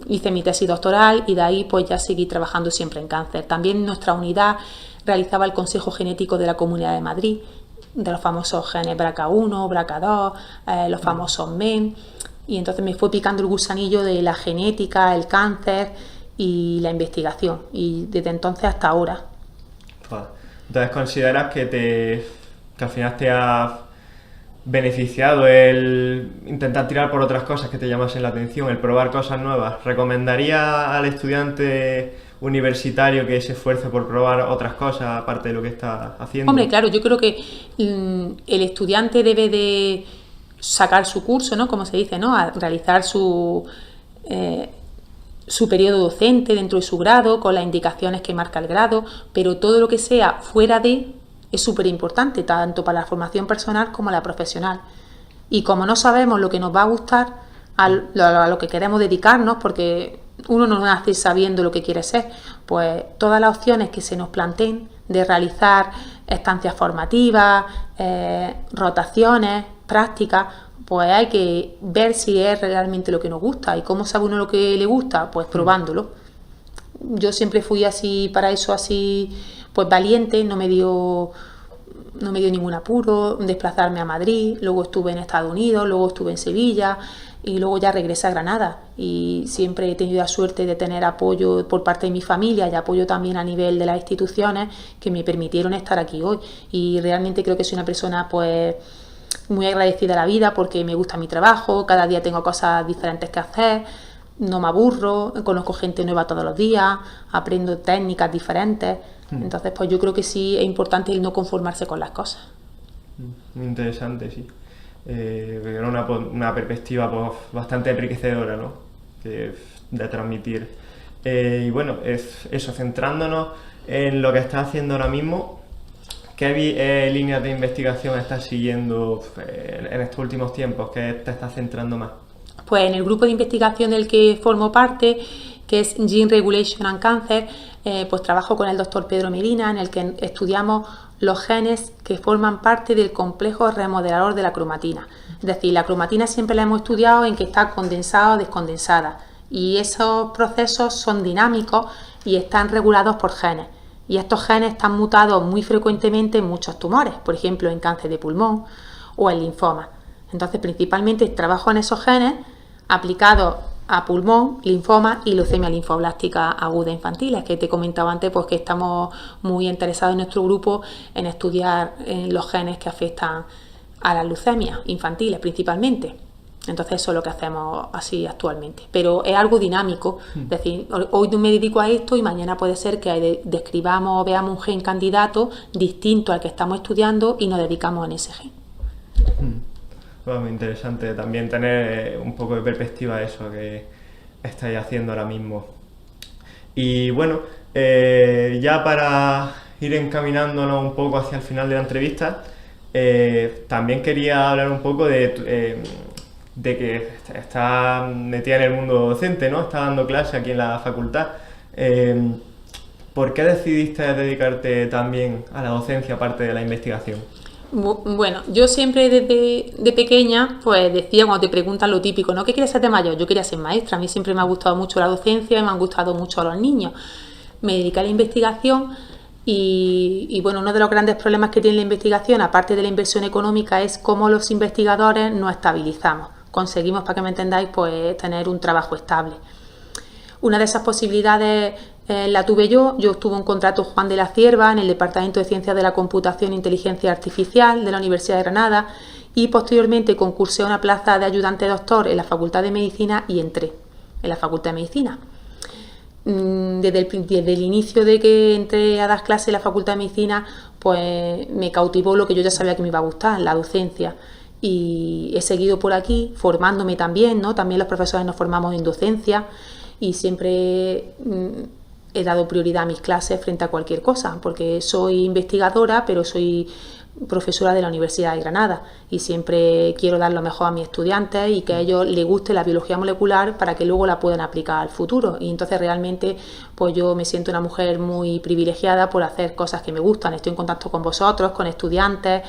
Hice mi tesis doctoral y de ahí pues ya seguí trabajando siempre en cáncer. También nuestra unidad realizaba el Consejo Genético de la Comunidad de Madrid, de los famosos genes BRCA1, BRCA2, los famosos MEN, y entonces me fue picando el gusanillo de la genética, el cáncer y la investigación, y desde entonces hasta ahora. Entonces, ¿consideras que al final te ha beneficiado el intentar tirar por otras cosas que te llamasen la atención, el probar cosas nuevas? ¿Recomendaría al estudiante universitario que se esfuerce por probar otras cosas aparte de lo que está haciendo? Hombre, claro, yo creo que el estudiante debe de sacar su curso, ¿no? Como se dice, ¿no? A realizar su periodo docente dentro de su grado, con las indicaciones que marca el grado, pero todo lo que sea fuera de es súper importante, tanto para la formación personal como la profesional. Y como no sabemos lo que nos va a gustar, a lo que queremos dedicarnos, porque uno no nace sabiendo lo que quiere ser, pues todas las opciones que se nos planteen de realizar estancias formativas, rotaciones, prácticas, pues hay que ver si es realmente lo que nos gusta. ¿Y cómo sabe uno lo que le gusta? Pues probándolo. yo siempre fui así, para eso así, pues valiente, no me dio ningún apuro desplazarme a Madrid, luego estuve en Estados Unidos, luego estuve en Sevilla y luego ya regresé a Granada, y siempre he tenido la suerte de tener apoyo por parte de mi familia y apoyo también a nivel de las instituciones que me permitieron estar aquí hoy, y realmente creo que soy una persona pues muy agradecida a la vida porque me gusta mi trabajo, cada día tengo cosas diferentes que hacer, no me aburro, conozco gente nueva todos los días, aprendo técnicas diferentes. Entonces pues yo creo que sí es importante el no conformarse con las cosas. Muy interesante, sí. Era una perspectiva pues, bastante enriquecedora, ¿no? De transmitir. Y bueno, es eso, centrándonos en lo que estás haciendo ahora mismo, ¿qué líneas de investigación estás siguiendo en estos últimos tiempos? ¿Qué te estás centrando más? Pues en el grupo de investigación del que formo parte, que es Gene Regulation and Cancer, pues trabajo con el doctor Pedro Medina, en el que estudiamos los genes que forman parte del complejo remodelador de la cromatina. Es decir, la cromatina siempre la hemos estudiado en que está condensada o descondensada, y esos procesos son dinámicos y están regulados por genes. Y estos genes están mutados muy frecuentemente en muchos tumores, por ejemplo en cáncer de pulmón o en linfoma. Entonces, principalmente trabajo en esos genes aplicados a pulmón, linfoma y leucemia linfoblástica aguda infantiles, que te comentaba antes, pues que estamos muy interesados en nuestro grupo en estudiar los genes que afectan a las leucemias infantiles principalmente. Entonces eso es lo que hacemos así actualmente, pero es algo dinámico, es decir, hoy me dedico a esto y mañana puede ser que describamos o veamos un gen candidato distinto al que estamos estudiando y nos dedicamos en ese gen. Bueno, muy interesante también tener un poco de perspectiva de eso que estáis haciendo ahora mismo. Y bueno, ya para ir encaminándonos un poco hacia el final de la entrevista, también quería hablar un poco de que está metida en el mundo docente, ¿no? Está dando clase aquí en la facultad. ¿Por qué decidiste dedicarte también a la docencia aparte de la investigación? Bueno, yo siempre desde pequeña pues decía, cuando te preguntan lo típico, ¿no? ¿Qué quieres ser de mayor? Yo quería ser maestra, a mí siempre me ha gustado mucho la docencia y me han gustado mucho los niños. Me dediqué a la investigación y bueno, uno de los grandes problemas que tiene la investigación, aparte de la inversión económica, es cómo los investigadores nos estabilizamos. Conseguimos, para que me entendáis, pues tener un trabajo estable. Una de esas posibilidades la tuve yo obtuve un contrato Juan de la Cierva en el Departamento de Ciencias de la Computación e Inteligencia Artificial de la Universidad de Granada, y posteriormente concursé a una plaza de ayudante doctor en la Facultad de Medicina y entré en la Facultad de Medicina. Desde el inicio de que entré a dar clases en la Facultad de Medicina, pues me cautivó lo que yo ya sabía que me iba a gustar, la docencia. Y he seguido por aquí formándome también, ¿no? También los profesores nos formamos en docencia y siempre he dado prioridad a mis clases frente a cualquier cosa, porque soy investigadora, pero soy profesora de la Universidad de Granada y siempre quiero dar lo mejor a mis estudiantes y que a ellos les guste la biología molecular para que luego la puedan aplicar al futuro. Y entonces realmente pues yo me siento una mujer muy privilegiada por hacer cosas que me gustan. Estoy en contacto con vosotros, con estudiantes,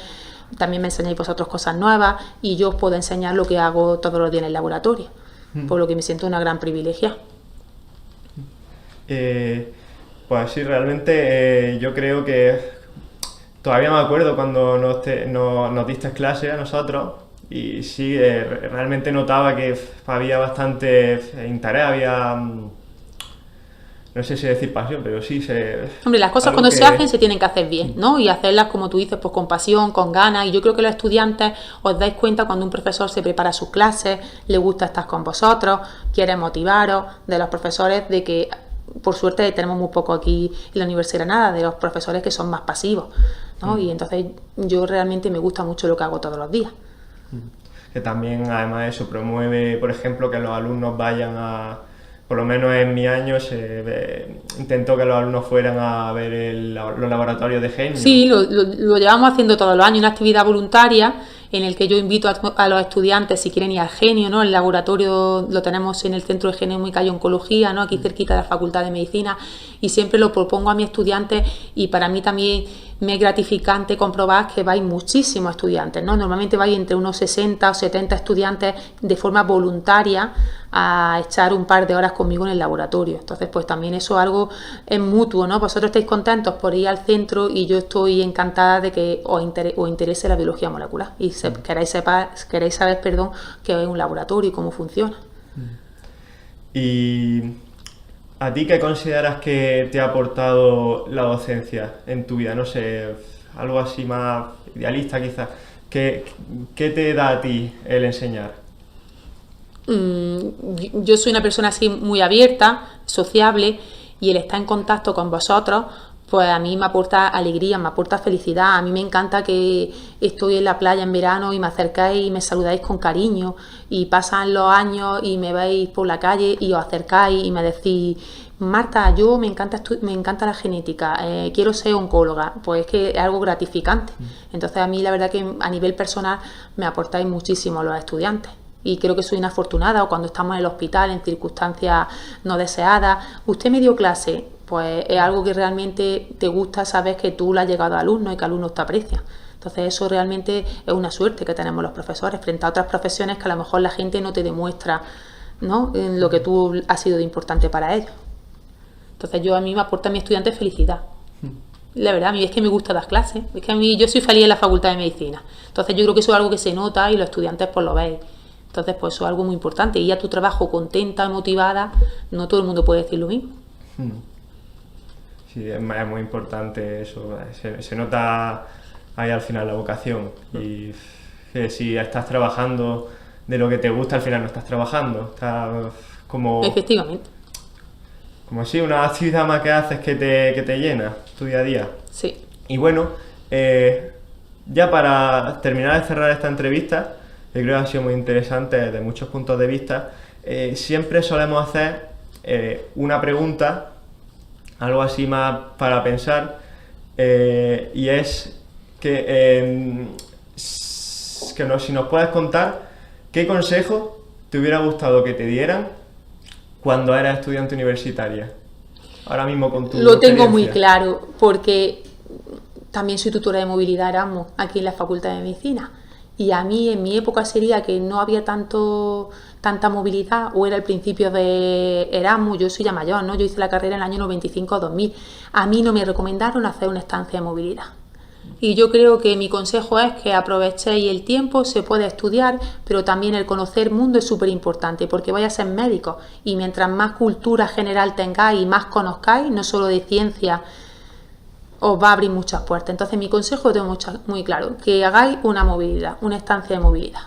también me enseñáis vosotros cosas nuevas y yo os puedo enseñar lo que hago todos los días en el laboratorio, por lo que me siento una gran privilegiada. Pues sí, realmente yo creo que todavía me acuerdo cuando nos diste clase a nosotros y sí, realmente notaba que había bastante interés, había, no sé si decir pasión, pero sí Hombre, las cosas cuando se hacen se tienen que hacer bien, ¿no? Y hacerlas, como tú dices, pues con pasión, con ganas. Y yo creo que los estudiantes os dais cuenta cuando un profesor se prepara sus clases, le gusta estar con vosotros, quiere motivaros, de los profesores de que, por suerte, tenemos muy poco aquí en la Universidad de Granada, de los profesores que son más pasivos, ¿no? Y entonces yo realmente me gusta mucho lo que hago todos los días. Que también, además, eso promueve, por ejemplo, que los alumnos vayan a... Por lo menos en mi año intento que los alumnos fueran a ver los laboratorios de genio. Sí, lo llevamos haciendo todos los años, una actividad voluntaria en el que yo invito a los estudiantes, si quieren ir al genio, ¿no? El laboratorio lo tenemos en el Centro de Genémica y Oncología, ¿no? Aquí cerquita de la Facultad de Medicina, y siempre lo propongo a mis estudiantes, y para mí también me es gratificante comprobar que vais muchísimos estudiantes, ¿no? Normalmente vais entre unos 60 o 70 estudiantes de forma voluntaria a echar un par de horas conmigo en el laboratorio. Entonces, pues también eso algo es mutuo, ¿no? Vosotros estáis contentos por ir al centro y yo estoy encantada de que os interese la biología molecular y queráis saber, qué es un laboratorio y cómo funciona. ¿Y a ti qué consideras que te ha aportado la docencia en tu vida? No sé, algo así más idealista quizás. ¿Qué te da a ti el enseñar? Yo soy una persona así muy abierta, sociable, y el estar en contacto con vosotros, pues a mí me aporta alegría, me aporta felicidad. A mí me encanta que estoy en la playa en verano y me acercáis y me saludáis con cariño, y pasan los años y me veis por la calle y os acercáis y me decís: Marta, yo me encanta la genética, quiero ser oncóloga. Pues es que es algo gratificante. Entonces a mí la verdad que a nivel personal me aportáis muchísimo los estudiantes. Y creo que soy una afortunada, o cuando estamos en el hospital en circunstancias no deseadas, usted me dio clase, pues es algo que realmente te gusta, sabes que tú le has llegado a alumnos y que alumnos te aprecian. Entonces eso realmente es una suerte que tenemos los profesores frente a otras profesiones que a lo mejor la gente no te demuestra, ¿no?, en lo que tú has sido de importante para ellos. Entonces a mí me aporta a mi estudiante felicidad. La verdad, a mí es que me gusta dar clases, es que a mí yo soy feliz en la Facultad de Medicina. Entonces yo creo que eso es algo que se nota y los estudiantes pues lo veis. Entonces, pues eso es algo muy importante. Y a tu trabajo contenta, motivada, no todo el mundo puede decir lo mismo. Sí, es muy importante eso. Se nota ahí al final la vocación. Y si estás trabajando de lo que te gusta, al final no estás trabajando. Estás como... Efectivamente. Como si una actividad más que haces que te llena tu día a día. Sí. Y bueno, ya para terminar de cerrar esta entrevista, yo creo que ha sido muy interesante desde muchos puntos de vista. Siempre solemos hacer una pregunta, algo así más para pensar, y es que si nos puedes contar qué consejo te hubiera gustado que te dieran cuando eras estudiante universitaria, ahora mismo con tu Lo tengo experiencia. muy claro, porque también soy tutora de movilidad Erasmus aquí en la Facultad de Medicina. Y a mí en mi época sería que no había tanta movilidad, o era el principio de Erasmus. Yo soy ya mayor, ¿no? Yo hice la carrera en el año 95-2000. A mí no me recomendaron hacer una estancia de movilidad. Y yo creo que mi consejo es que aprovechéis el tiempo, se puede estudiar, pero también el conocer mundo es súper importante, porque vais a ser médicos y mientras más cultura general tengáis y más conozcáis, no solo de ciencia, os va a abrir muchas puertas. Entonces mi consejo lo tengo muy claro, que hagáis una movilidad, una estancia de movilidad.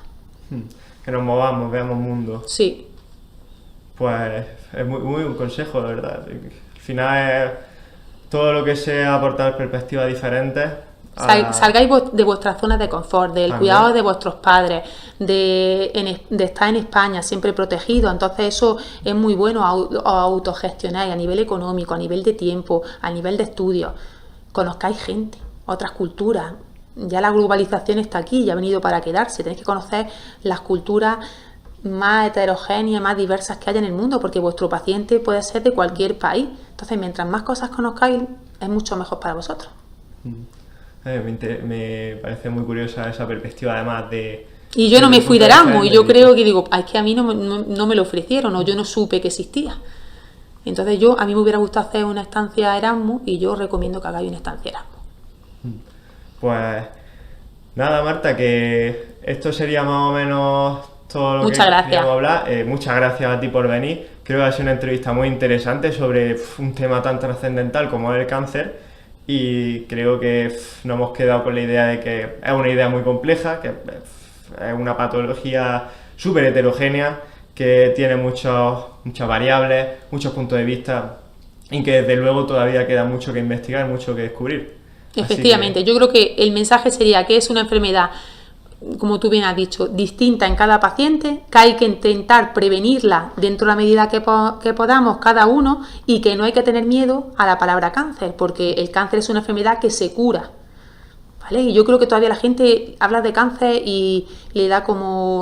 Que nos movamos, veamos mundo. Sí. Pues es muy buen consejo, de verdad. Al final es todo lo que sea aportar perspectivas diferentes. Salgáis de vuestras zonas de confort, del cuidado de vuestros padres, de estar en España siempre protegido. Entonces eso es muy bueno, autogestionáis a nivel económico, a nivel de tiempo, a nivel de estudios. Conozcáis gente, otras culturas. Ya la globalización está aquí, ya ha venido para quedarse. Tenéis que conocer las culturas más heterogéneas, más diversas que hay en el mundo, porque vuestro paciente puede ser de cualquier país. Entonces, mientras más cosas conozcáis, es mucho mejor para vosotros. Me parece muy curiosa esa perspectiva, además de... Y yo no me fui de Erasmus, y yo creo que digo, es que a mí no me lo ofrecieron, o yo no supe que existía. Entonces a mí me hubiera gustado hacer una estancia Erasmus, y yo recomiendo que hagáis una estancia Erasmus. Pues nada, Marta, que esto sería más o menos todo lo que queríamos hablar. Muchas gracias a ti por venir. Creo que ha sido una entrevista muy interesante sobre un tema tan trascendental como es el cáncer, y creo que nos hemos quedado con la idea de que es una idea muy compleja, que es una patología súper heterogénea, que tiene muchas variables, muchos puntos de vista, y que desde luego todavía queda mucho que investigar, mucho que descubrir. Efectivamente, yo creo que el mensaje sería que es una enfermedad, como tú bien has dicho, distinta en cada paciente, que hay que intentar prevenirla dentro de la medida que podamos cada uno, y que no hay que tener miedo a la palabra cáncer, porque el cáncer es una enfermedad que se cura, ¿vale? Y yo creo que todavía la gente habla de cáncer y le da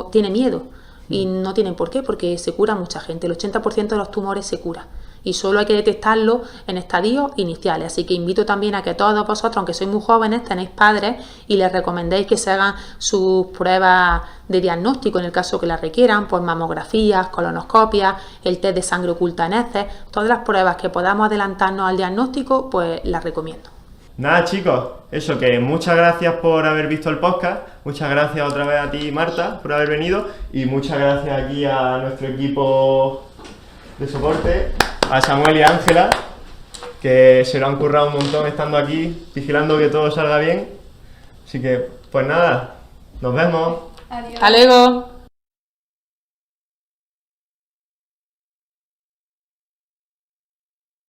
tiene miedo, y no tienen por qué, porque se cura mucha gente, el 80% de los tumores se cura. y solo hay que detectarlo en estadios iniciales. Así que invito también a que todos vosotros, aunque sois muy jóvenes, tenéis padres y les recomendéis que se hagan sus pruebas de diagnóstico en el caso que las requieran, por mamografías, colonoscopias, el test de sangre oculta en heces, todas las pruebas que podamos adelantarnos al diagnóstico, pues las recomiendo. Nada, chicos, eso, que muchas gracias por haber visto el podcast, muchas gracias otra vez a ti, Marta, por haber venido, y muchas gracias aquí a nuestro equipo de soporte, a Samuel y a Ángela, que se lo han currado un montón estando aquí, vigilando que todo salga bien. Así que, pues nada, nos vemos. Adiós. Hasta luego.